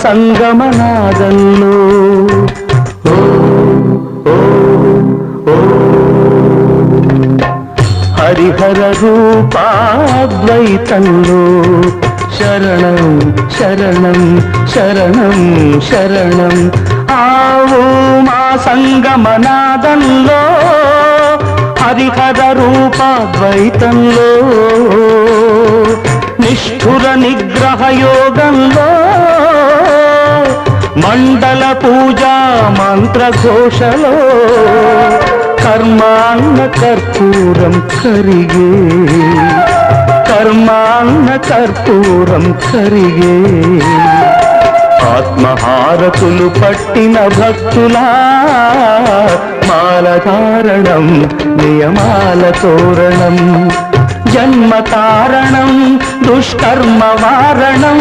సంగమనాదంలో హరిహర రూపాద్వైతంలో శరణం శరణం శరణం శరణం ఆవు మా సంగమనాదంలో హరిహర రూపాద్వైతంలో నిష్ఠుర నిగ్రహ యోగంలో మండల పూజా మంత్రఘోషలో కర్మాన్న కర్పూరం కరిగే కర్మాన్న కర్పూరం కరిగే ఆత్మహారతులు పట్టిన భక్తులా మాలధారణం నియమాల తోరణం జన్మ కారణం దుష్కర్మ వారణం